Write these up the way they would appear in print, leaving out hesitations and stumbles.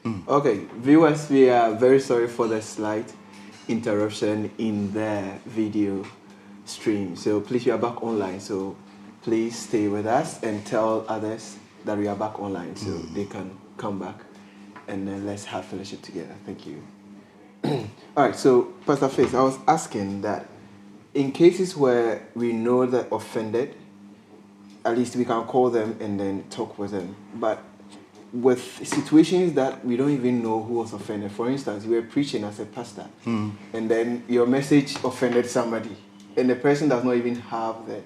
Okay, viewers, we are very sorry for the slight interruption in the video stream. So please, we are back online. So please stay with us and tell others that we are back online so they can come back and then let's have fellowship together. Thank you. All right, so Pastor Faith, I was asking that in cases where we know the offended, at least we can call them and then talk with them. But with situations that we don't even know who was offended, for instance, you were preaching as a pastor, and then your message offended somebody, and the person does not even have the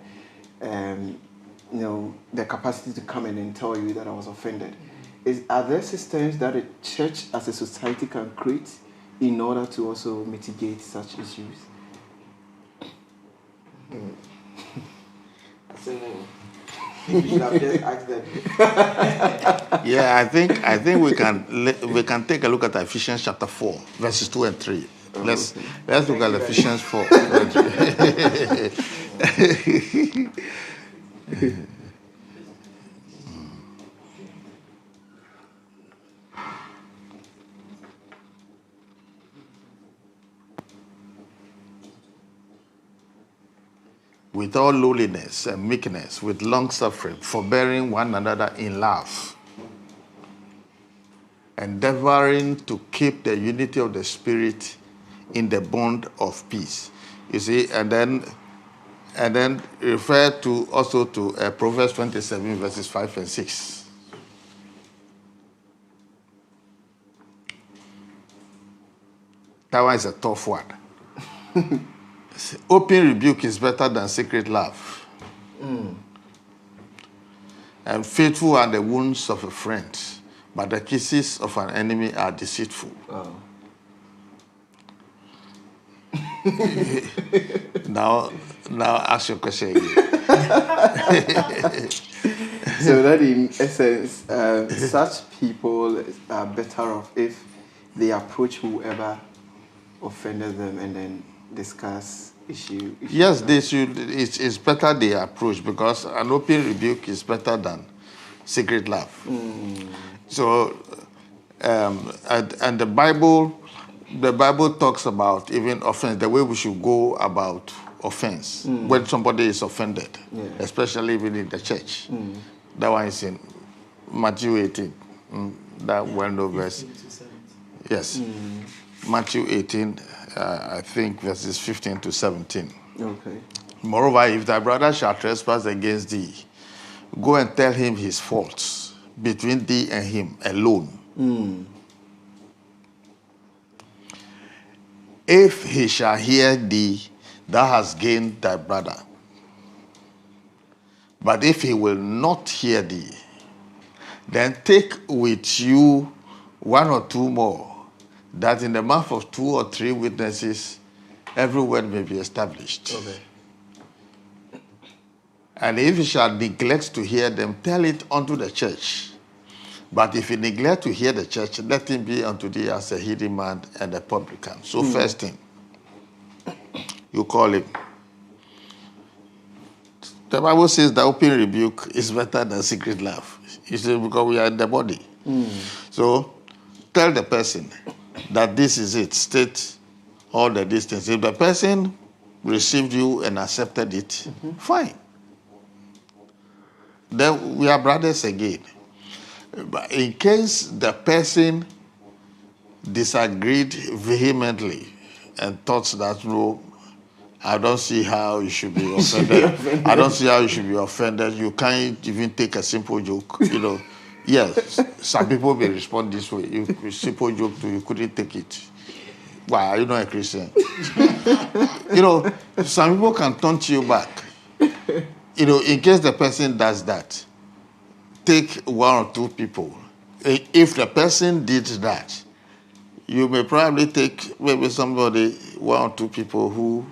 capacity to come in and tell you that I was offended. Are there systems that a church as a society can create in order to also mitigate such issues? You should have just asked them. Yeah, I think we can take a look at Ephesians chapter 4, verses 2 and 3. Let's look at Ephesians 4. With all lowliness and meekness, with long suffering, forbearing one another in love, endeavoring to keep the unity of the Spirit in the bond of peace. You see, and then refer to also to Proverbs 27, verses 5 and 6. That one is a tough one. Open rebuke is better than secret love. And faithful are the wounds of a friend, but the kisses of an enemy are deceitful. Oh. Now ask your question again. So that in essence, such people are better off if they approach whoever offended them and then discuss issue. Yes, they should. It's better they approach, because an open rebuke is better than secret love. So, and the Bible talks about even offense, the way we should go about offense when somebody is offended, especially even in the church. That one is in Matthew 18. That well-known verse. Yes, Matthew 18. I think verses 15 to 17. Okay. Moreover, if thy brother shall trespass against thee, go and tell him his faults between thee and him alone. If he shall hear thee, thou hast gained thy brother. But if he will not hear thee, then take with you one or two more, that in the mouth of 2 or 3 witnesses, every word may be established. Okay. And if he shall neglect to hear them, tell it unto the church. But if he neglect to hear the church, let him be unto thee as a hidden man and a publican. So first thing, you call him. The Bible says the open rebuke is better than secret love. You see, because we are in the body. So tell the person that this is it. State all the distance. If the person received you and accepted it, fine. Then we are brothers again. But in case the person disagreed vehemently and thought that, no, I don't see how you should be offended. I don't see how you should be offended. You can't even take a simple joke, Yes, some people may respond this way. You simple joke, you couldn't take it. Why, are you not a Christian? Some people can taunt you back. In case the person does that, take 1 or 2 people. If the person did that, you may probably take maybe somebody, 1 or 2 people who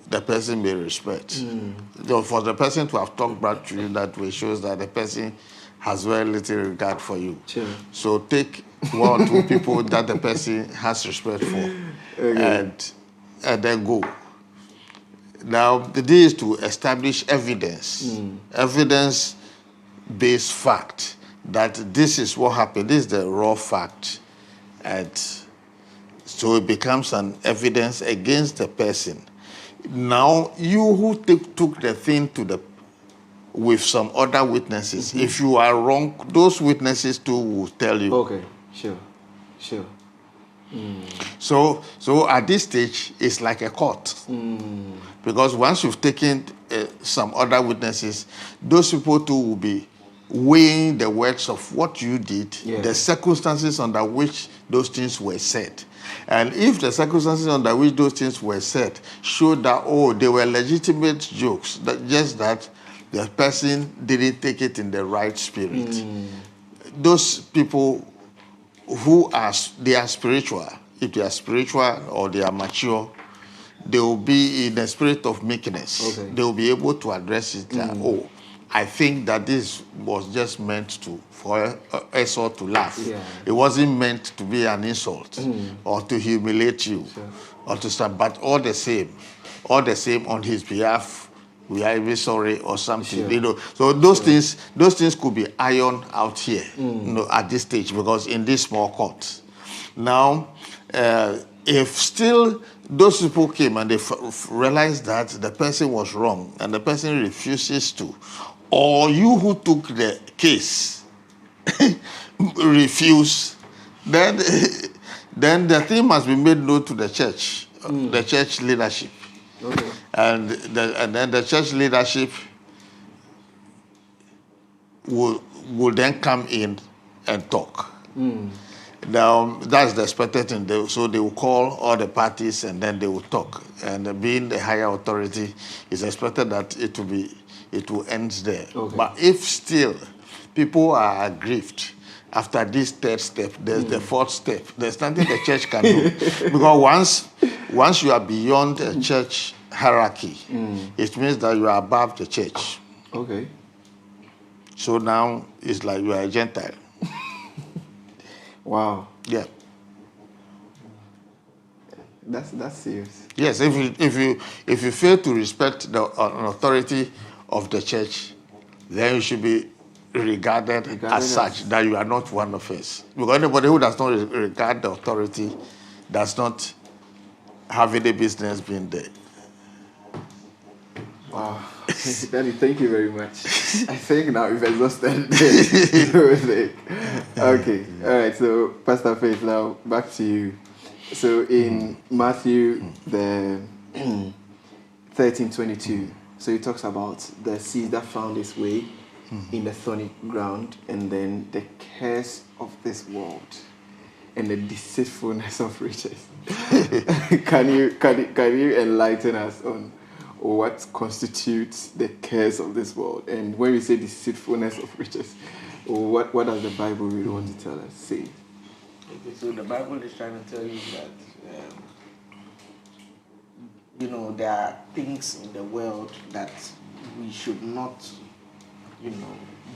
the person may respect. For the person to have talked back to you that way shows that the person has very little regard for you. Sure. So take 1 or 2 people that the person has respect for, and then go. Now, the idea is to establish evidence, evidence-based fact that this is what happened. This is the raw fact, And so it becomes an evidence against the person. Now, you who took the thing with some other witnesses, if you are wrong, those witnesses too will tell you. Okay, sure. So at this stage, it's like a court. Because once you've taken some other witnesses, those people too will be weighing the words of what you did, the circumstances under which those things were said. And if the circumstances under which those things were said show that, oh, they were legitimate jokes, just that the person didn't take it in the right spirit, those people they are spiritual, if they are spiritual or they are mature, they will be in a spirit of meekness. They will be able to address it that, oh, I think that this was just meant for us all to laugh. It wasn't meant to be an insult or to humiliate you or to stand, but all the same on his behalf, we are even sorry or something. You know, so those things could be ironed out here, at this stage, because in this small court. Now, if still those people came and they realized that the person was wrong and the person refuses to, or you who took the case refuse, then the thing must be made known to the church, the church leadership. And then the church leadership will then come in and talk. Now, that's the expected thing. So they will call all the parties and then they will talk. And being the higher authority, it's expected that it will end there. But if still people are aggrieved, after this third step, there's the fourth step. There's nothing the church can do. Because once you are beyond a church hierarchy, it means that you are above the church. So now it's like you are a Gentile. Wow. Yeah. That's serious. Yes, if you fail to respect the authority of the church, then you should be regarded as such, that you are not one of us. Because anybody who does not regard the authority does not have any business being there. Wow. Daddy, thank you very much. I think now we've exhausted the Okay. All right. So, Pastor Faith, now back to you. So, in Matthew, the 13:22, so he talks about the seed that found its way in the thorny ground, and then the curse of this world and the deceitfulness of riches. Can you enlighten us on what constitutes the curse of this world? And when we say deceitfulness of riches, what does the Bible really want to tell us? Say. Okay, so the Bible is trying to tell you that there are things in the world that we should not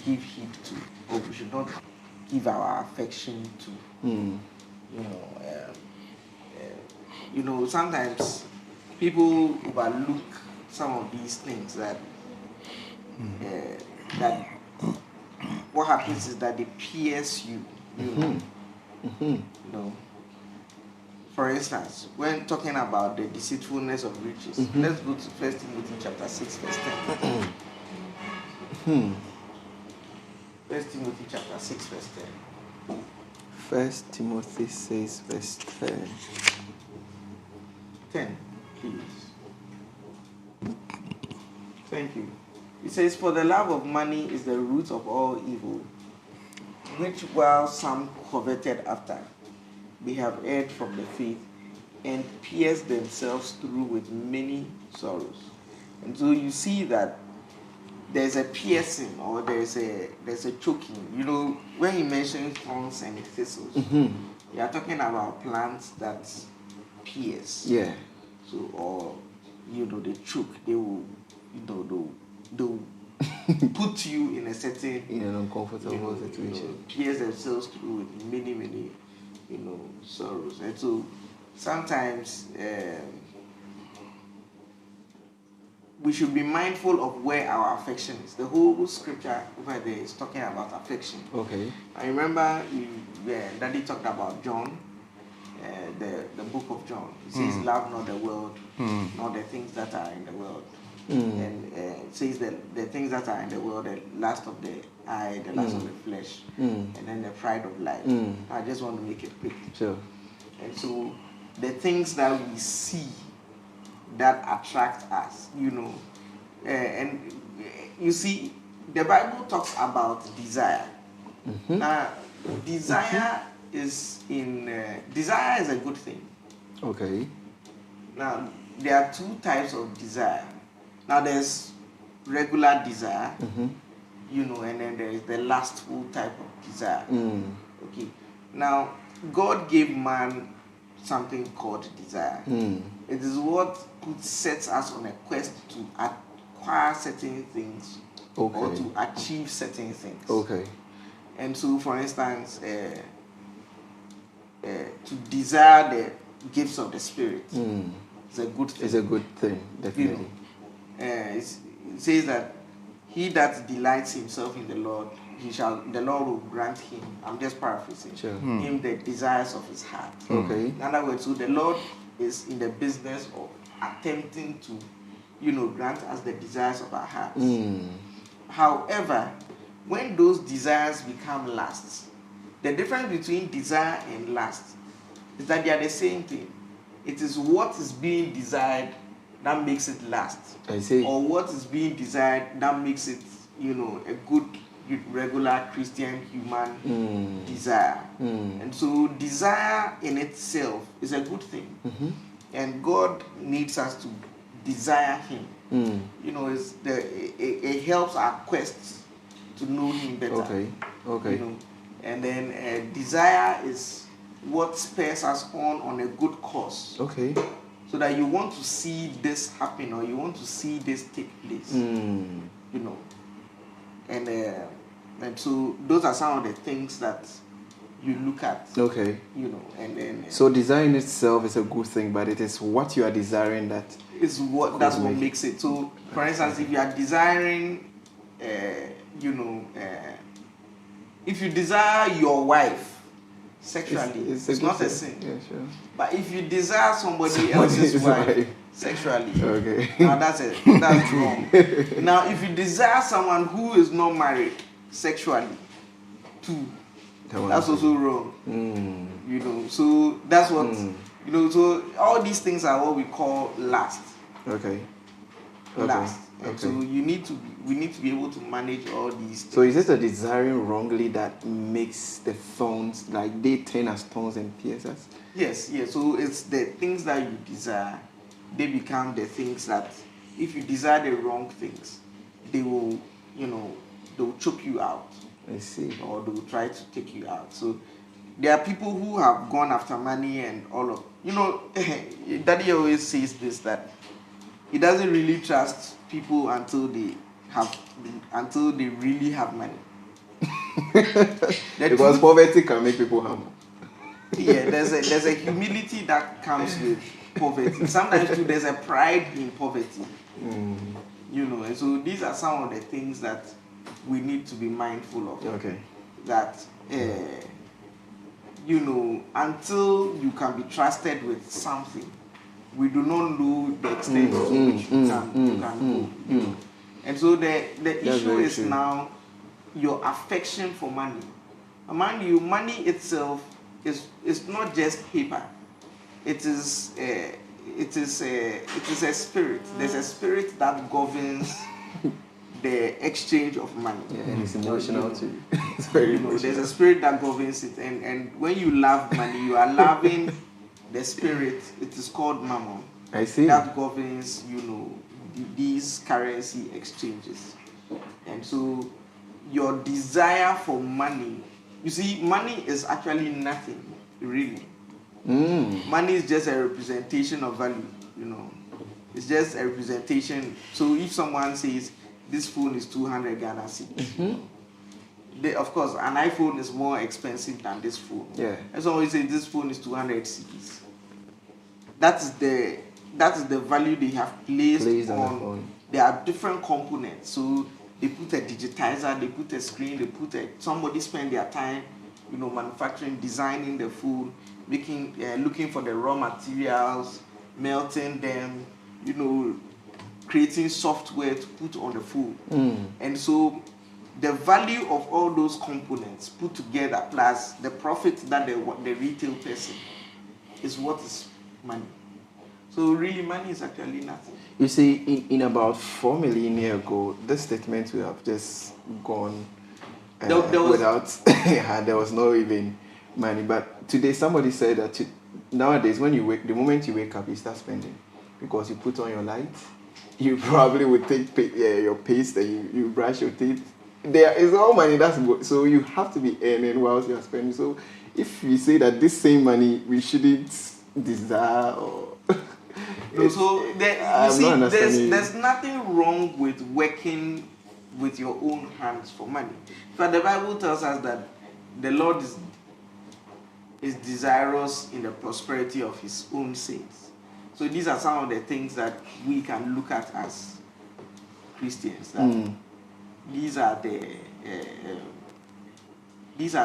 give heed to, or we should not give our affection to. Sometimes people overlook some of these things that what happens is that they pierce you. For instance, when talking about the deceitfulness of riches, let's go to 1 Timothy chapter 6, verse 10. 1 Timothy chapter 6, verse 10. 1 Timothy 6, verse 10. 10, please. Thank you. It says, "For the love of money is the root of all evil, which while some coveted after, they have erred from the faith and pierced themselves through with many sorrows." And so you see that there's a piercing, or there's a choking. When he mentions thorns and thistles, you are talking about plants that pierce. Yeah. So, or they choke. They will, they'll put you in an uncomfortable situation. Pierce themselves through with many, sorrows. And so sometimes we should be mindful of where our affection is. The whole scripture over there is talking about affection. Okay. I remember Daddy talked about John the book of John. It says, "Love not the world, nor the things that are in the world." And it says that the things that are in the world, the lust of the eye, the lust of the flesh, and then the pride of life. I just want to make it quick. Sure. And so the things that we see that attract us, and you see, the Bible talks about desire. Now, desire is desire is a good thing. Okay. Now, there are two types of desire. Now, there's regular desire, and then there is the lustful type of desire. Okay. Now, God gave man something called desire. It is what sets us on a quest to acquire certain things, or to achieve certain things. Okay. And so, for instance, to desire the gifts of the Spirit is a good thing. It's a good thing, definitely. It says that he that delights himself in the Lord, the Lord will grant him. I'm just paraphrasing. Sure. Him the desires of his heart. Okay. In other words, so the Lord is in the business of attempting to, grant us the desires of our hearts. However, when those desires become lusts, the difference between desire and lust is that they are the same thing. It is what is being desired that makes it lust. I see. Or what is being desired that makes it, a good, regular Christian human desire. And so desire in itself is a good thing. And God needs us to desire Him. It helps our quest to know Him better. Okay. And then desire is what spurs us on a good course. Okay. So that you want to see this happen, or you want to see this take place. And so those are some of the things that you look at. Okay. And then so desire in itself is a good thing, but it is what you are desiring that is what makes it. So, for instance, if you are desiring, if you desire your wife sexually, it's not a sin. Yeah, sure. But if you desire somebody else's wife sexually, okay, now that's wrong. Now, if you desire someone who is not married sexually, too, that's also wrong. So that's what So all these things are what we call lust. Okay. Lust. And so we need to be able to manage all these things. So is it the desiring wrongly that makes the thorns, like they turn as thorns and pierces? Yes. So it's the things that you desire, they become the things that, if you desire the wrong things, they will, they'll choke you out. I see. Or they will try to take you out. So there are people who have gone after money and all of, Daddy always says this, that he doesn't really trust people until they really have money. Because poverty can make people humble. Yeah, there's a humility that comes with poverty. Sometimes too, there's a pride in poverty. And so these are some of the things that we need to be mindful of. Okay. That until you can be trusted with something, we do not know the extent to which you can go. And so the issue is true. Now your affection for money. Mind you, money itself is not just paper. It is a spirit. There's a spirit that governs the exchange of money. Yeah, and it's emotional too. It's very emotional. There's a spirit that governs it, and when you love money, you are loving the spirit. It is called mammon. I see. That governs, these currency exchanges. And so your desire for money, you see, money is actually nothing, really. Money is just a representation of value, It's just a representation. So if someone says, this phone is 200 Ghana cedis, of course, an iPhone is more expensive than this phone. Yeah. And so we say this phone is 200 cedis. That is the value they have placed on the phone. There are different components. So they put a digitizer, they put a screen, somebody spend their time, manufacturing, designing the food, looking for the raw materials, melting them, creating software to put on the food. And so the value of all those components put together plus the profit that the retail person is what is money. So really money is actually nothing. You see, in about 4 million years ago, this statement would have just gone without, there was no even money. But today somebody said that nowadays when the moment you wake up, you start spending because you put on your lights. You probably would take your paste and you brush your teeth. There is all money. So you have to be earning whilst you are spending. So if we say that this same money we shouldn't desire or so there's nothing wrong with working with your own hands for money. But the Bible tells us that the Lord is desirous in the prosperity of his own saints. So these are some of the things that we can look at as Christians. These are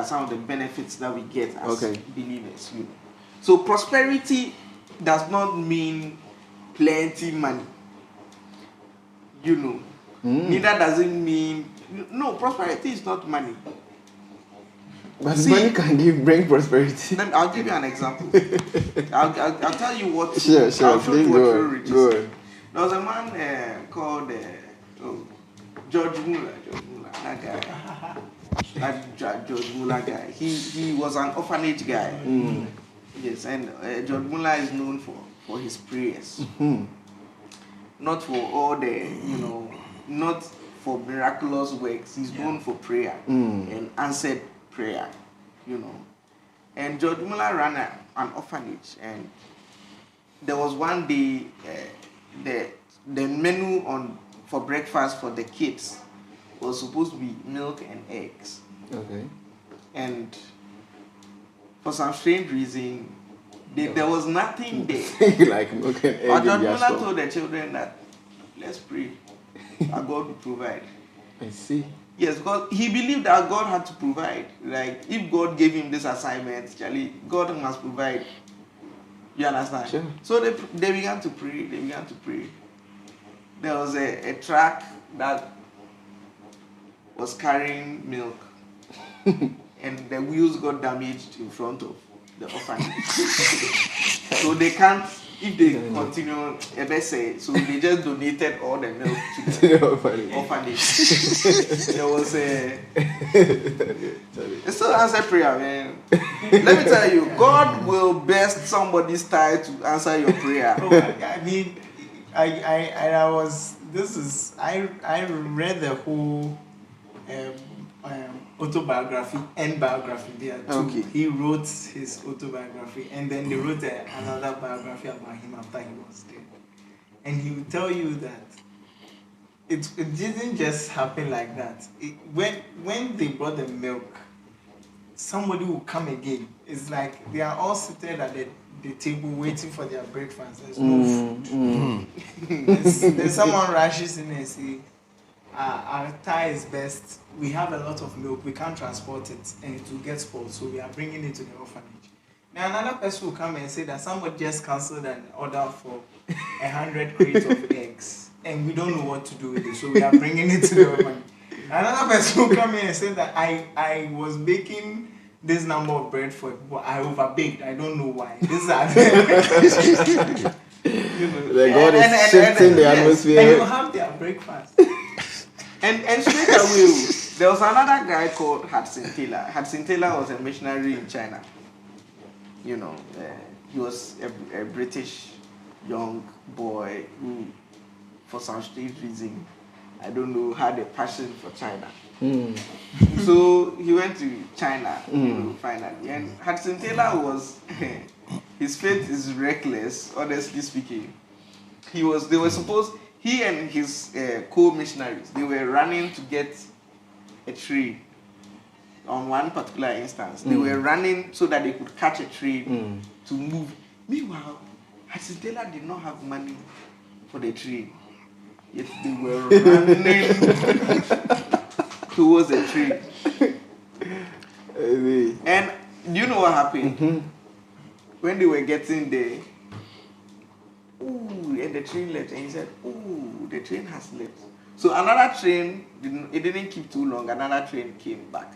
some of the benefits that we get as believers. So prosperity does not mean plenty money. Neither does it mean prosperity is not money. But money can bring prosperity. I'll give you an example. I'll tell you what. Sure. I'll show you what true riches. Good. There was a man called George Muller. That guy. George Muller guy. He was an orphanage guy. Yes, and George Muller is known for his prayers. Not for all the, not for miraculous works. He's known for prayer and answered prayer, And George Muller ran an orphanage, and there was one day the menu for breakfast for the kids was supposed to be milk and eggs. Okay. And for some strange reason, there was nothing there. Like milk and eggs. But George Muller told the children that let's pray that God will provide. I see. Yes, because he believed that God had to provide. Like, if God gave him this assignment, Charlie, God must provide. You understand? Sure. So they began to pray. There was a truck that was carrying milk, and the wheels got damaged in front of the orphanage. So they can't. If they continue, so they just donated all the milk to the orphanage. There was it's still answer prayer, man. Let me tell you, God will best somebody's time to answer your prayer. I mean, I read the whole autobiography and biography there too. Okay. He wrote his autobiography, and then they wrote another biography about him after he was dead. And he will tell you that it didn't just happen like that. When they brought the milk, somebody will come again. It's like they are all seated at the table waiting for their breakfast. There's no food. Then someone rushes in and says, our tie is best. We have a lot of milk. We can't transport it, and it will get spoiled. So we are bringing it to the orphanage. Now another person will come and say that somebody just cancelled an order for 100 crates of eggs, and we don't know what to do with it. So we are bringing it to the orphanage. Another person will come in and say that I was baking this number of bread for people. I overbaked. I don't know why. This is The God is shifting the atmosphere. And you have their breakfast. And straight away, there was another guy called Hudson Taylor. Hudson Taylor was a missionary in China. He was a British young boy who, for some strange reason, I don't know, had a passion for China. So he went to China, finally. And Hudson Taylor was, his faith is reckless, honestly speaking. They were supposed, he and his co-missionaries, they were running to get a tree on one particular instance. They were running so that they could catch a tree to move. Meanwhile, Hudson Taylor did not have money for the tree. Yet they were running towards the tree. And do you know what happened? When they were getting there, ooh, and the train left, and he said, ooh, the train has left. So another train, it didn't keep too long, another train came back.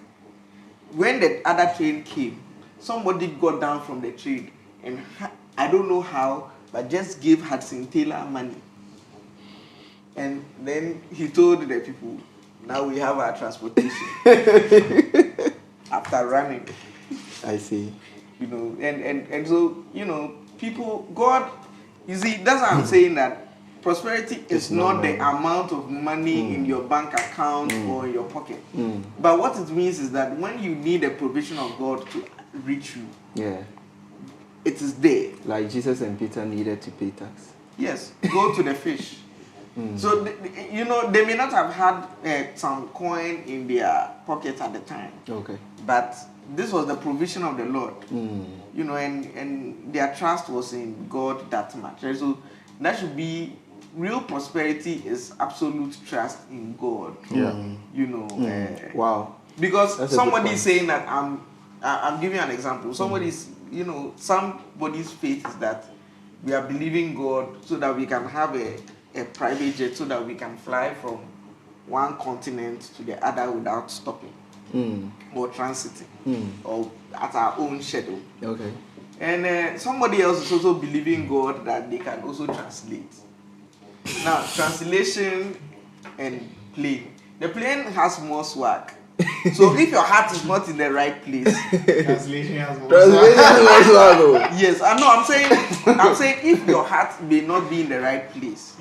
When the other train came, somebody got down from the train, and I don't know how, but just gave Hudson Taylor money. And then he told the people, now we have our transportation. After running. I see. You know, and so, you know, people, God, you see, that's what I'm saying, that prosperity is not the amount of money in your bank account or in your pocket. But what it means is that when you need a provision of God to reach you, it is there. Like Jesus and Peter needed to pay tax. Yes, go to the fish. So, you know, they may not have had some coin in their pocket at the time. Okay. But this was the provision of the Lord. You know, and their trust was in God that much. And so that should be, real prosperity is absolute trust in God. Yeah. You know. Wow. Because That's somebody is saying that, I'm giving you an example. Somebody's, you know, somebody's faith is that we are believing God so that we can have a private jet, so that we can fly from one continent to the other without stopping or transiting or at our own schedule. Okay. And somebody else is also believing God that they can also translate. Now, translation and plane. The plane has more swag. So if your heart is not in the right place, Translation has more. yes, I know. I'm saying if your heart may not be in the right place,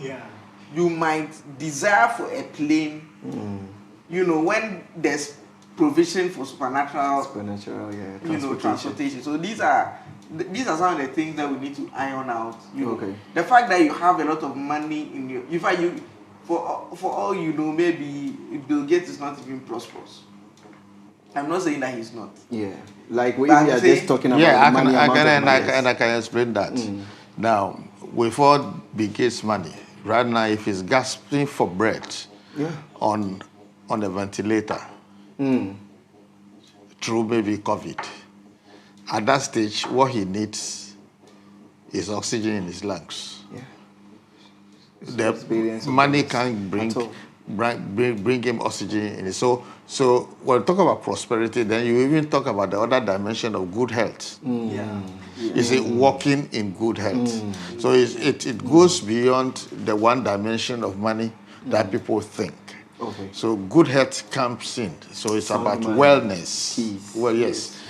you might desire for a plane. You know, when there's provision for supernatural, you know, transportation. So these are some of the things that we need to iron out. You know, the fact that you have a lot of money in your, in fact, you, for all you know, maybe Bill Gates is not even prosperous. I'm not saying that he's not. Yeah, like we are just talking about the money I can explain that. Now, without Bill Gates' money, right now, if he's gasping for breath on a ventilator through maybe COVID, at that stage, what he needs is oxygen in his lungs. The money can't bring him oxygen in it. So when we talk about prosperity, then you even talk about the other dimension of good health. You see, walking in good health. So it goes beyond the one dimension of money that people think. So good health comes in. So it's about wellness. Peace. Well, yes.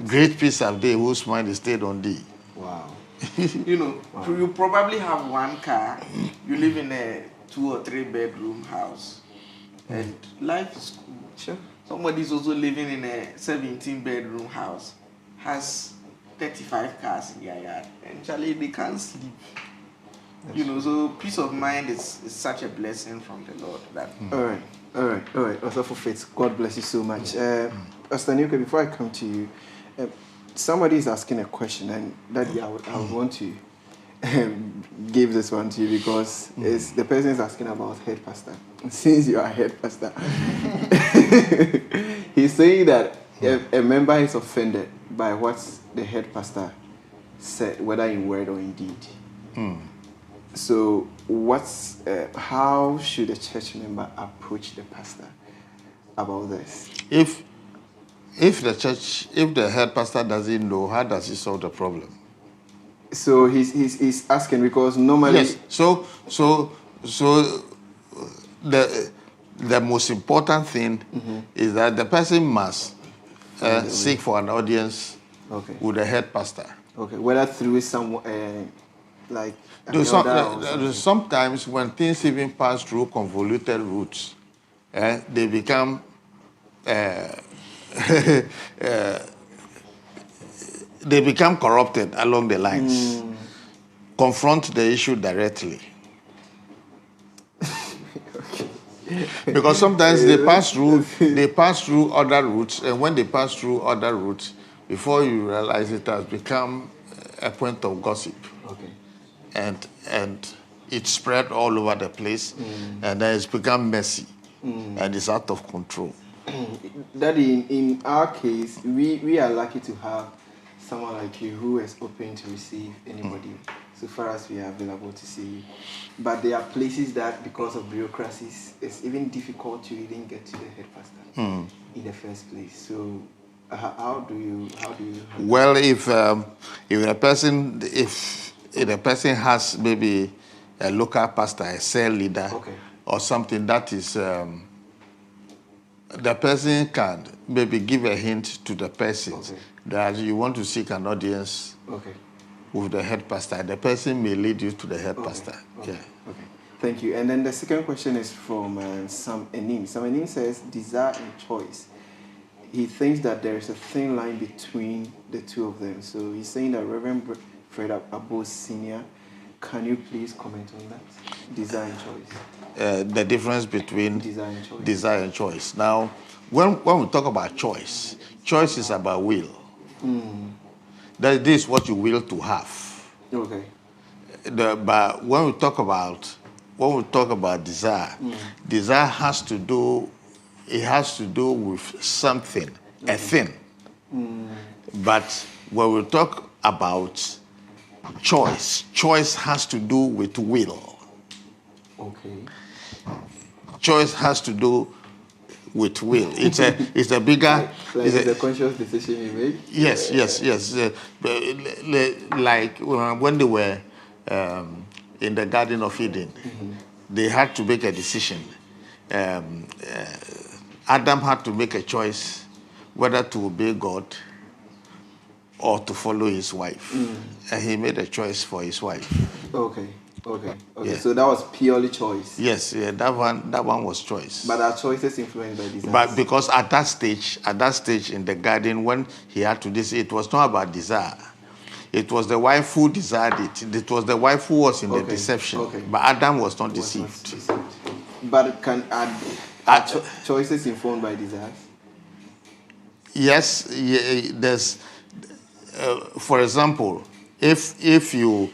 Great peace have they whose mind is stayed on thee. Wow. You know, you probably have one car. You live in a 2 or 3 bedroom house, and life is cool. Sure. Somebody's also living in a 17 bedroom house, has 35 cars in their yard, and Charlie, they can't sleep. You know, so peace of mind is such a blessing from the Lord. That All right. Also for faith, God bless you so much. Pastor Nyoke, before I come to you, somebody is asking a question, and Daddy, I would want to give this one to you because it's, the person is asking about head pastor. Since you are head pastor, he's saying that a member is offended by what the head pastor said, whether in word or in deed. So, how should a church member approach the pastor about this? If the head pastor doesn't know, how does he solve the problem? So he's asking because normally. Yes. So the most important thing is that the person must seek for an audience with the head pastor. Okay. Whether through some like. Sometimes when things even pass through convoluted routes, they become they become corrupted along the lines. Confront the issue directly. Because sometimes they pass through other routes, and when they pass through other routes, before you realize it has become a point of gossip. And it's spread all over the place, and then it's become messy, and it's out of control. Daddy, in our case, we are lucky to have someone like you who is open to receive anybody so far as we are available to see you. But there are places that, because of bureaucracies, it's even difficult to even get to the head pastor in the first place. So, how do you handle Well, if a person has maybe a local pastor, a cell leader, or something that is, the person can maybe give a hint to the person that you want to seek an audience with the head pastor. The person may lead you to the head pastor. Okay. Thank you. And then the second question is from Sam Enim. Sam Enim says, desire and choice. He thinks that there is a thin line between the two of them. So he's saying that Reverend Fred Abo Sr., can you please comment on that? Desire and choice. The difference between desire and choice. Now, when we talk about choice is about will. That this is what you will to have. Okay. But when we talk about desire, desire has to do with something, a thing. But when we talk about choice has to do with will. Okay. Choice has to do with will. It's a bigger. It's a conscious decision you make. Yes. Like when they were in the Garden of Eden, they had to make a decision. Adam had to make a choice whether to obey God or to follow his wife, and he made a choice for his wife. Okay. Yeah. So that was purely choice. Yes, that one was choice. But our choices influenced by desire. But because at that stage in the garden, when he had to decide, it was not about desire. It was the wife who desired it. It was the wife who was in the deception. But Adam was not deceived. But can choices informed by desires? Yes, there's. For example, if you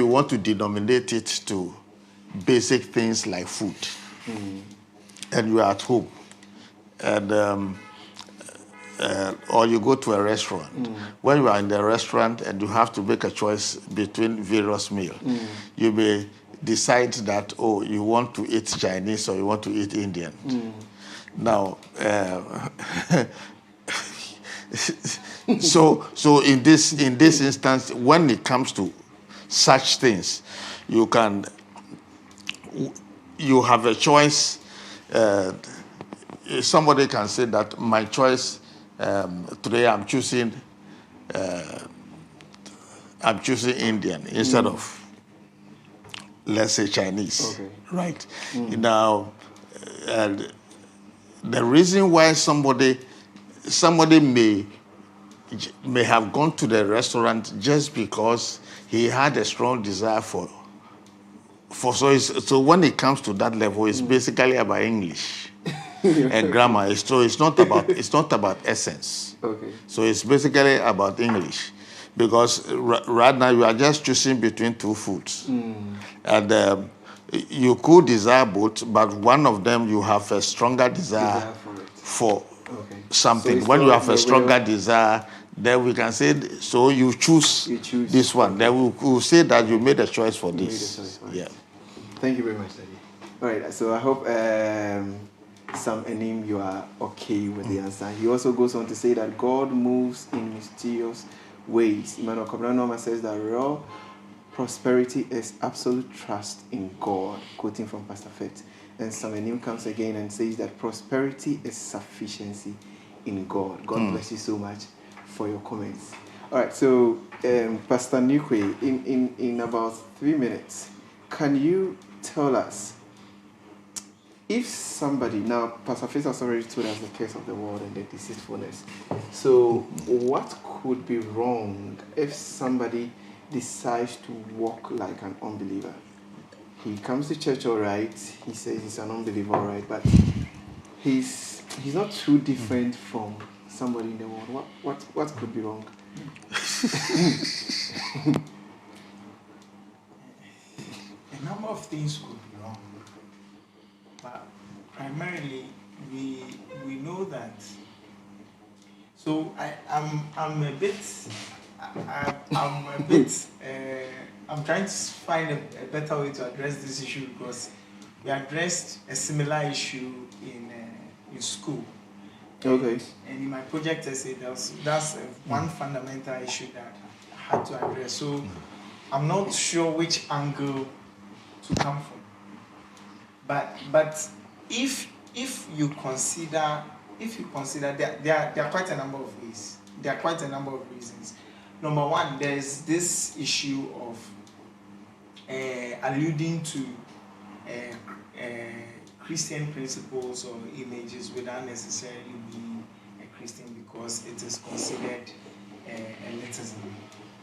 want to denominate it to basic things like food, and you are at home, and or you go to a restaurant, when you are in the restaurant and you have to make a choice between various meals, you may decide that, you want to eat Chinese or you want to eat Indian. Now, so in this instance, when it comes to such things, you have a choice. Somebody can say that my choice today, I'm choosing Indian instead of, let's say, Chinese. Right. Now, the reason why somebody may have gone to the restaurant just because he had a strong desire for so when it comes to that level, it's basically about English and grammar. So it's not about essence. Okay. So it's basically about English, because right now you are just choosing between two foods, and you could desire both, but one of them you have a stronger desire for something. So when you have a stronger desire, then we can say, so you choose this one. Then we will say that you made a choice for this. Yeah. Thank you very much, Daddy. All right, so I hope Sam Enim, you are okay with the answer. He also goes on to say that God moves in mysterious ways. Emmanuel Kabranoma says that real prosperity is absolute trust in God, quoting from Pastor Fett. And Sam Enim comes again and says that prosperity is sufficiency in God. God bless you so much for your comments. All right, so Pastor Nukwe, in about 3 minutes, can you tell us, if somebody, now Pastor Fitz has already told us the curse of the world and the deceitfulness, so what could be wrong if somebody decides to walk like an unbeliever? He comes to church all right, he says he's an unbeliever all right, but he's not too different from somebody in the world. What could be wrong? A number of things could be wrong, but primarily we know So I'm a bit I'm a bit I'm trying to find a better way to address this issue, because we addressed a similar issue in school. Okay. And in my project essay, that's one fundamental issue that I had to address. So I'm not sure which angle to come from. But if you consider there are quite a number of ways. There are quite a number of reasons. Number one, there is this issue of alluding to Christian principles or images without necessarily being a Christian, because it is considered elitism.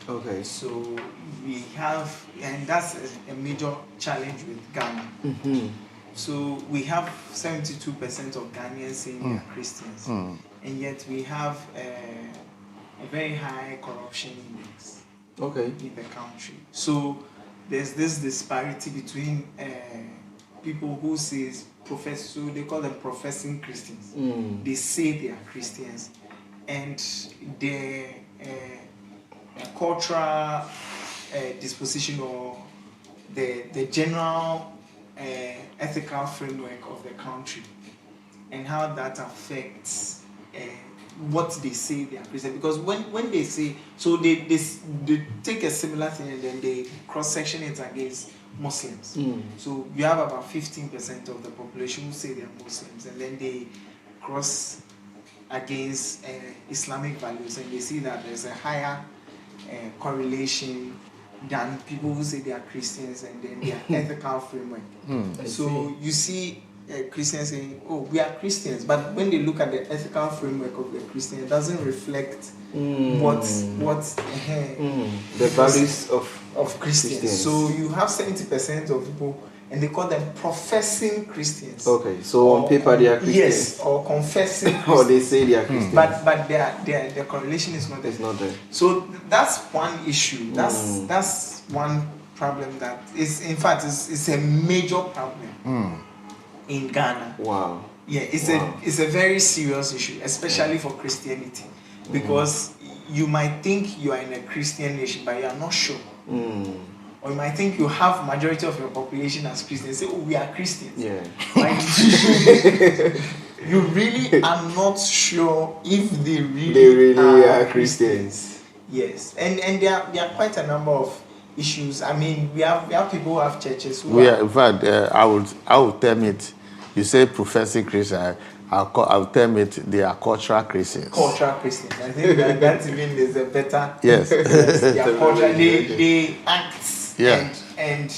Okay. So we have, and that's a major challenge with Ghana. Mm-hmm. So we have 72% of Ghanaians saying they are Christians, and yet we have a very high corruption index in the country. So there's this disparity between people who profess, so they call them professing Christians. They say they are Christians, and their cultural disposition or the general ethical framework of the country, and how that affects what they say they are Christian. Because when they say, so they take a similar thing and then they cross-section it against Muslims. So you have about 15% of the population who say they are Muslims, and then they cross against Islamic values, and they see that there's a higher correlation than people who say they are Christians and then their ethical framework. So you see Christians saying, oh, we are Christians, but when they look at the ethical framework of the Christian, it doesn't reflect what the values of Christians. So you have 70% of people, and they call them professing Christians. Okay, so on paper they are Christians. Yes, or confessing Christians. Or they say they are Christians. But their correlation is not there. It's not there. So that's one issue. That's one problem that is, in fact, it's a major problem in Ghana. Wow. Yeah, it's a very serious issue, especially for Christianity, because you might think you are in a Christian nation, but you are not sure. Or you might think you have majority of your population as Christians. Say, oh, we are Christians. Yeah. Right? You really are not sure if they really are Christians. Yes, and there are quite a number of issues. I mean, we have people who have churches who in fact, I would term it. You say professing Christian. I'll term it. They are cultural Christians. Cultural Christians. I think that even is a better. Yes. They are cultural. They act. Yeah. And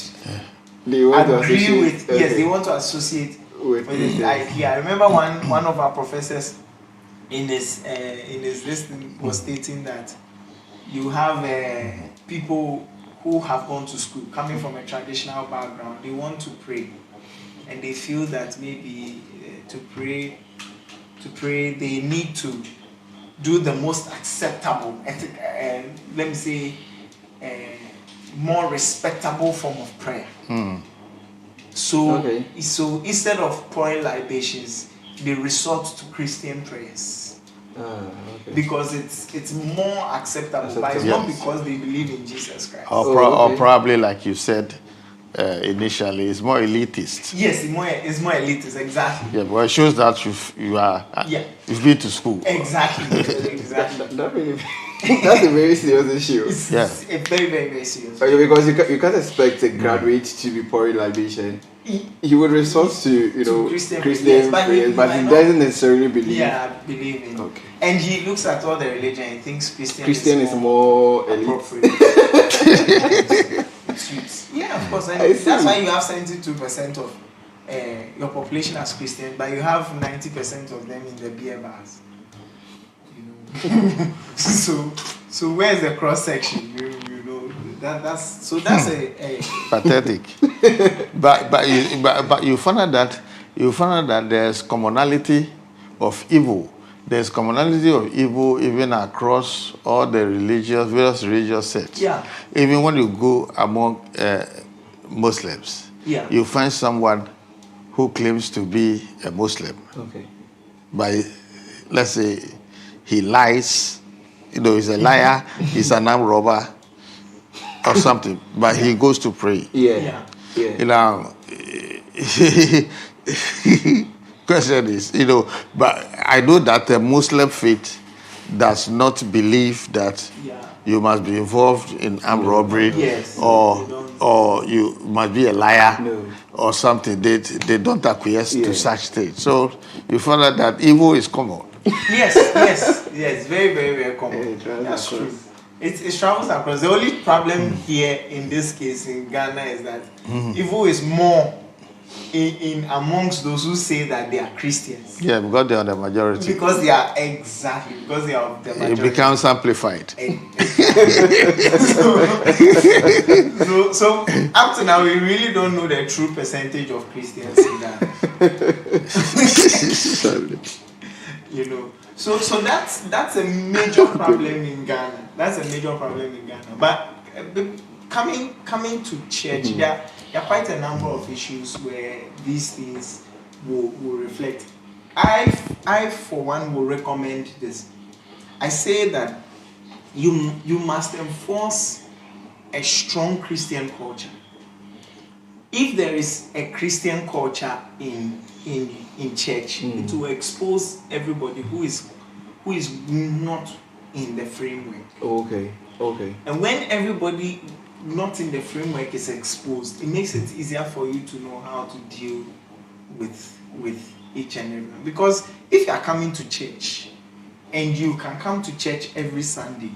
they want to agree associate with. Yes, they want to associate with it. I remember one of our professors in his listening was stating that you have people who have gone to school, coming from a traditional background. They want to pray, and they feel that maybe to pray they need to do the most acceptable, let me say, more respectable form of prayer. So instead of pouring libations, they resort to Christian prayers. Because it's more acceptable, but it's not because they believe in Jesus Christ. Or probably, like you said initially, it's more elitist. Yes, it's more elitist, exactly. Yeah, but it shows that you've been to school. Exactly. That's a very serious issue. It's a very, very, very serious issue. Because you can't expect a graduate to be pouring libation. He would resort to Christian prayers, but he doesn't necessarily believe. Believe in. Okay. And he looks at all the religion and thinks Christian is more appropriate. Yeah, of course. And that's why you have 72% of your population as Christian, but you have 90% of them in the beer bars. So where's the cross section? That's a pathetic. but you find out that there's commonality of evil. There's commonality of evil even across all the various religious sects. Yeah. Even when you go among Muslims, you find someone who claims to be a Muslim. Okay. By, let's say, he lies, he's a liar, he's an armed robber or something, but he goes to pray. Yeah. Question is, but I know that the Muslim faith does not believe that you must be involved in armed robbery, Yes. or you must be a liar, No. or something. They don't acquiesce to such things. So you find out that evil is common. Yes. Very, very, very common. Yeah, it travels That's across. true. It travels across. The only problem here in this case in Ghana is that evil is more in amongst those who say that they are Christians. Yeah, because they are the majority. Because they are the majority. It becomes amplified. So up to now we really don't know the true percentage of Christians in Ghana. So that's a major problem in Ghana. But coming to church, there are quite a number of issues where these things will reflect. I for one will recommend this. I say that you must enforce a strong Christian culture. If there is a Christian culture in church, it will expose everybody who is not in the framework. Okay. And when everybody not in the framework is exposed, it makes it easier for you to know how to deal with each and everyone. Because if you are coming to church and you can come to church every Sunday,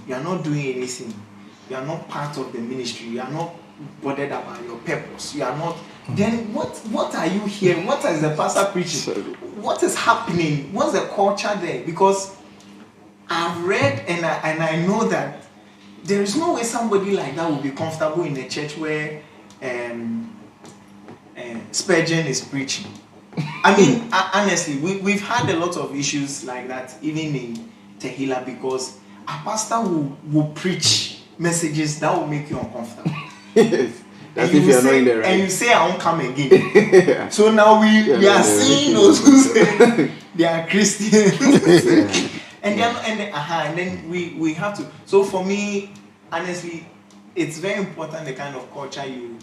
you are not doing anything, you are not part of the ministry, you are not bothered about your purpose, you are not, then what are you hearing? What is the pastor preaching? What is happening? What's the culture there? Because I've read and I know that there is no way somebody like that will be comfortable in a church where Spurgeon is preaching. I mean, honestly, we've had a lot of issues like that, even in Tehila, because a pastor will preach messages that will make you uncomfortable. Yes. That's if you're not in the right. And you say, I won't come again. So now we are seeing those who say they are Christians. And then we have to. So for me, honestly, it's very important the kind of culture you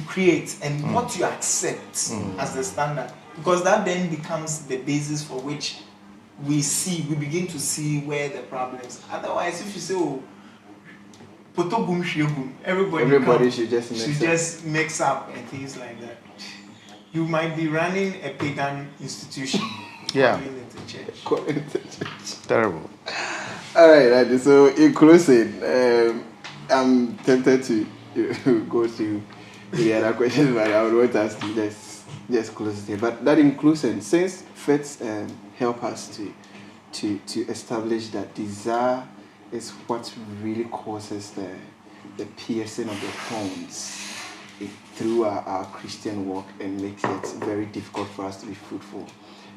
create and what you accept as the standard, because that then becomes the basis for which we begin to see where the problems. Otherwise, if you say, oh, everybody should just mix up and things like that, you might be running a pagan institution. Yeah. Calling it a church. Terrible. All right, Andy. So in closing, I'm tempted to go to the other questions, but I would want us to just close it. But that inclusion, since faith help us to establish that desire is what really causes the piercing of the thorns through our Christian walk and makes it very difficult for us to be fruitful.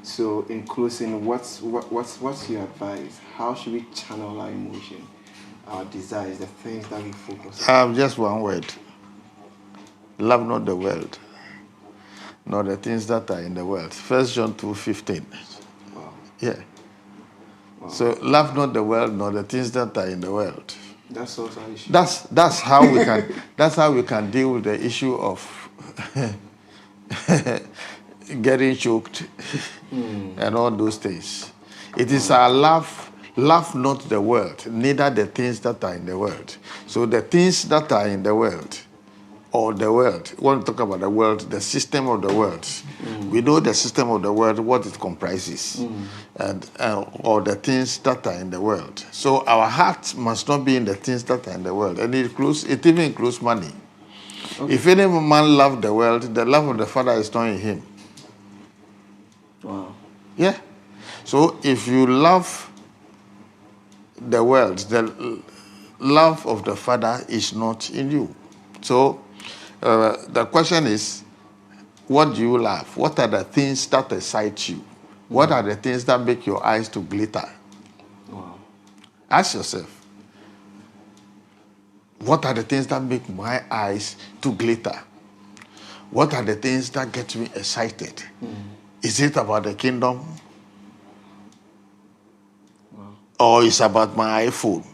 So in closing, what's your advice? How should we channel our emotion, our desires, the things that we focus on? Just one word. Love not the world, nor the things that are in the world. 1 John 2:15. Wow. Yeah. Wow. So love not the world, nor the things that are in the world. That's also an issue. That's how we can deal with the issue of getting choked and all those things. It is our love not the world, neither the things that are in the world. So the things that are in the world, or the world, when we talk about the world, the system of the world, we know the system of the world, what it comprises, and or the things that are in the world. So our heart must not be in the things that are in the world, and it even includes money. Okay. If any man love the world, the love of the Father is not in him. Wow. Yeah. So if you love the world, the love of the Father is not in you. So the question is, what do you love? What are the things that excite you? What are the things that make your eyes to glitter? Wow. Ask yourself, what are the things that make my eyes to glitter? What are the things that get me excited? Is it about the kingdom? or it's about my iPhone.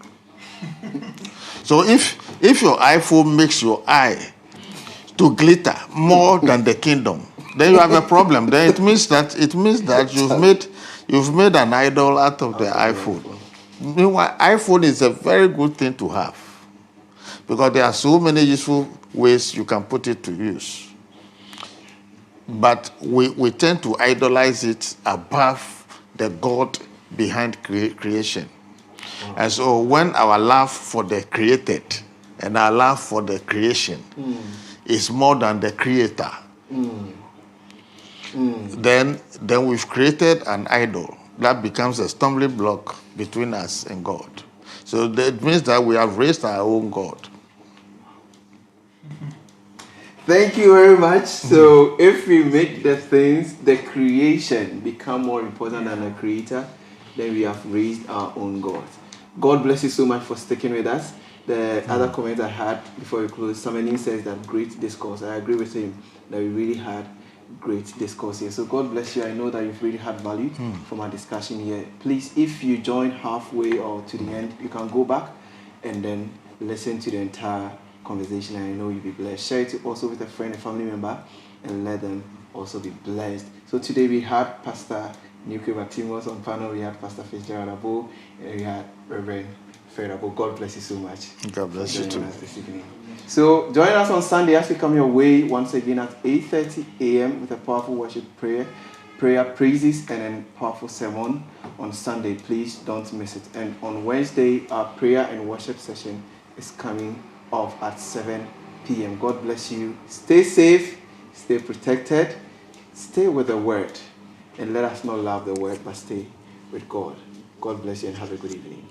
So if your iPhone makes your eye to glitter more than the kingdom, then you have a problem. Then it means that you've made an idol out of the iPhone. Meanwhile, iPhone is a very good thing to have because there are so many useful ways you can put it to use. But we tend to idolize it above the God behind creation. And so when our love for the created and our love for the creation is more than the creator, then we've created an idol that becomes a stumbling block between us and God. So that means that we have raised our own God. Thank you very much. So if we make the creation become more important than the creator, then we have raised our own God. God bless you so much for sticking with us. The other comment I had before we close, Samanin says that great discourse. I agree with him that we really had great discourse here. So God bless you. I know that you've really had value from our discussion here. Please, if you join halfway or to the end, you can go back and then listen to the entire conversation, and I know you'll be blessed. Share it also with a friend, a family member, and let them also be blessed. So today we had Pastor Nuke Batimos on panel, we had Pastor Fitzgerald Abo, and we had Reverend Fred Abo. God bless you so much. God bless you too. This evening. So join us on Sunday as we come your way once again at 8:30 a.m. with a powerful worship prayer, praises, and then powerful sermon on Sunday. Please don't miss it. And on Wednesday, our prayer and worship session is coming off at 7 p.m. God bless you. Stay safe, stay protected, stay with the word, and let us not love the word, but stay with God. God bless you and have a good evening.